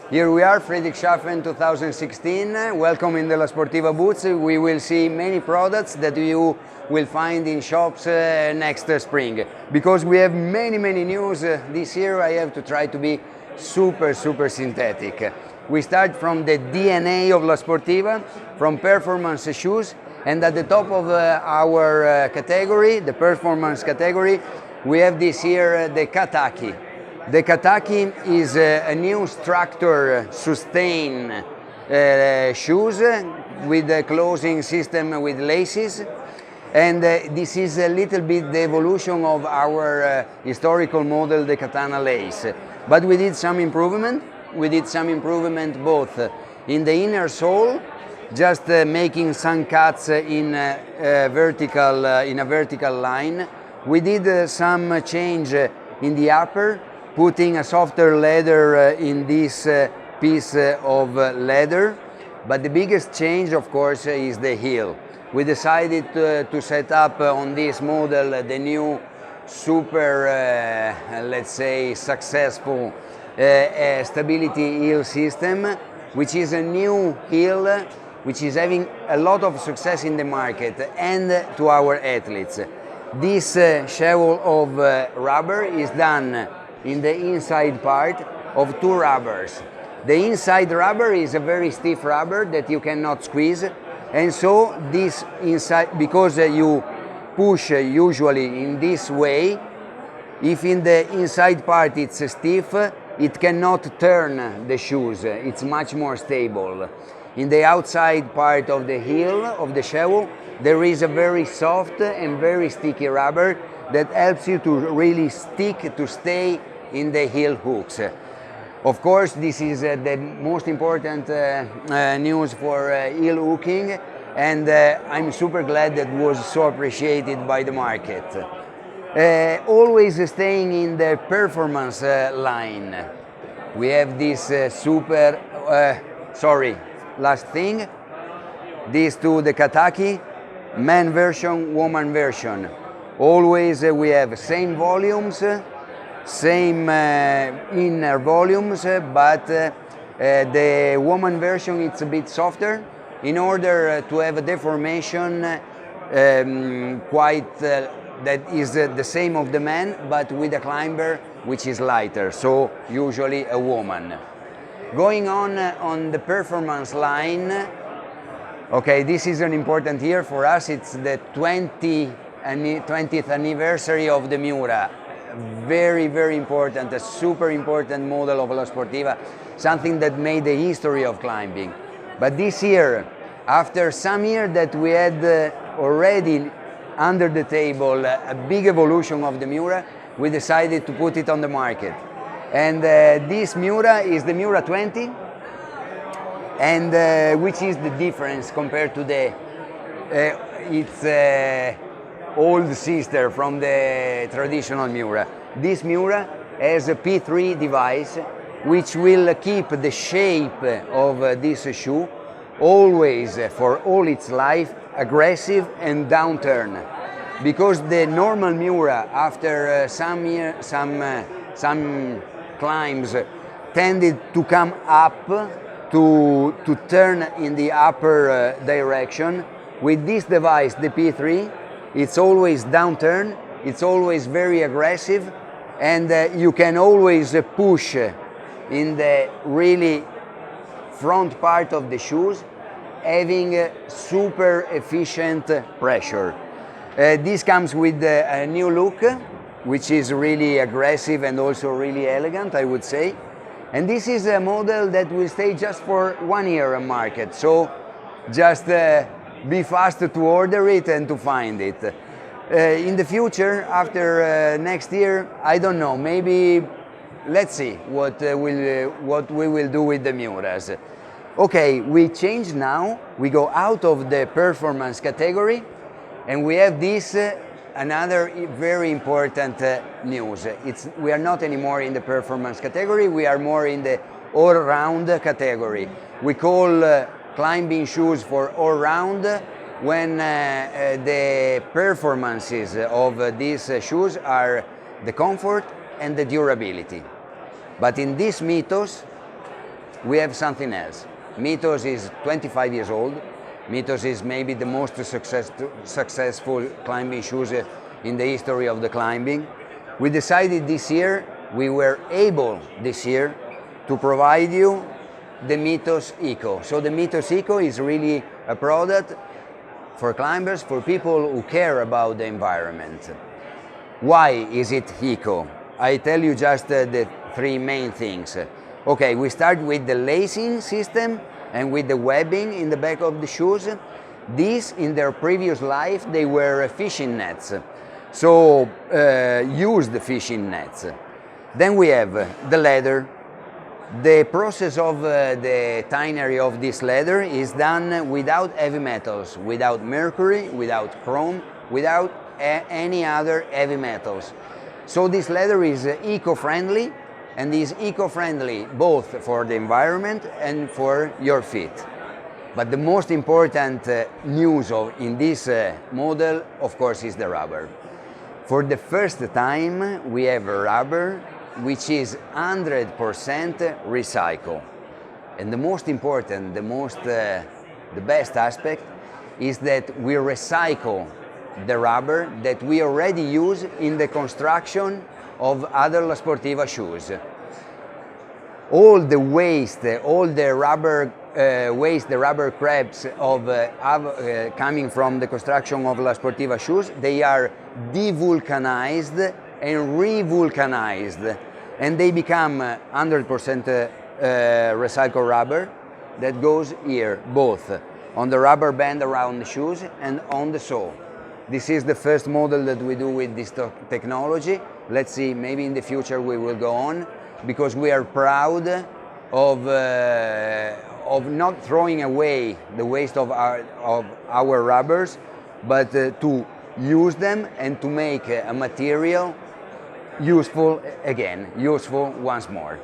Here we are, Friedrichshafen 2016. Welcome in the La Sportiva booth. We will see many products that you will find in shops next spring. Because we have many news this year, I have to try to be super synthetic. We start from the DNA of La Sportiva, from performance shoes, and at the top of our category, the performance category, we have this year the Kataki. The Kataki is a new structure sustain shoes with a closing system with laces, and this is a little bit the evolution of our historical model, the Katana lace. But we did some improvement. We did some improvement both in the inner sole, just making some cuts in a vertical line. We did some change in the upper, putting a softer leather in this piece of leather. But the biggest change, of course, is the heel. We decided to set up on this model the new super, let's say, successful stability heel system, which is a new heel which is having a lot of success in the market and to our athletes. This shovel of rubber is done in the inside part of two rubbers. The inside rubber is a very stiff rubber that you cannot squeeze, and so this inside, because you push usually in this way, if in the inside part it's stiff, it cannot turn the shoes, it's much more stable. In the outside part of the heel of the shovel, there is a very soft and very sticky rubber that helps you to really stay in the heel hooks. Of course, this is the most important news for heel hooking, and I'm super glad that was so appreciated by the market. Always staying in the performance line, we have this last thing, these two, the Kataki, man version, woman version. Always we have same volumes, same inner volumes, but the woman version it's a bit softer in order to have a deformation that is the same of the man, but with a climber which is lighter, so usually a woman. Going on the performance line, okay, this is an important year for us. It's the 20th anniversary of the Miura. Very important, a super important model of La Sportiva, something that made the history of climbing. But this year, after some years that we had already under the table a big evolution of the Miura, we decided to put it on the market. And this Miura is the Miura 20, and which is the difference compared to the its old sister from the traditional Miura. This Miura has a P3 device which will keep the shape of this shoe always, for all its life, aggressive and downturn. Because the normal Miura, after some climbs, tended to come up, to turn in the upper direction. With this device, the P3, it's always downturn, it's always very aggressive, and you can always push in the really front part of the shoes, having super efficient pressure. This comes with a new look, which is really aggressive and also really elegant, I would say. And this is a model that will stay just for 1 year on market, so just be fast to order it and to find it. In the future, after next year, I don't know, maybe let's see what we will do with the Miuras. Okay, we change now, we go out of the performance category, and we have this another very important news. We are not anymore in the performance category, we are more in the all-round category. We call climbing shoes for all-round when the performances of these shoes are the comfort and the durability. But in this mythos, we have something else. Mythos is 25 years old. Mythos is maybe the most successful climbing shoes in the history of the climbing. We decided this year, we were able this year to provide you the Mythos Eco. So the Mythos Eco is really a product for climbers, for people who care about the environment. Why is it Eco? I tell you just the three main things. Okay, we start with the lacing system and with the webbing in the back of the shoes. These, in their previous life, they were fishing nets. So used fishing nets. Then we have the leather. The process of the tannery of this leather is done without heavy metals, without mercury, without chrome, without any other heavy metals. So this leather is eco-friendly, and is eco-friendly both for the environment and for your feet. But the most important news in this model, of course, is the rubber. For the first time, we have a rubber which is 100% recycled. And the most important, the best aspect is that we recycle the rubber that we already use in the construction of other La Sportiva shoes. All the waste, all the rubber waste, the rubber crabs coming from the construction of La Sportiva shoes, they are devulcanized and revulcanized, and they become 100% recycled rubber that goes here, both on the rubber band around the shoes and on the sole. This is the first model that we do with this technology. Let's see, maybe in the future we will go on, because we are proud of not throwing away the waste of our rubbers, but to use them and to make a material useful again, useful once more.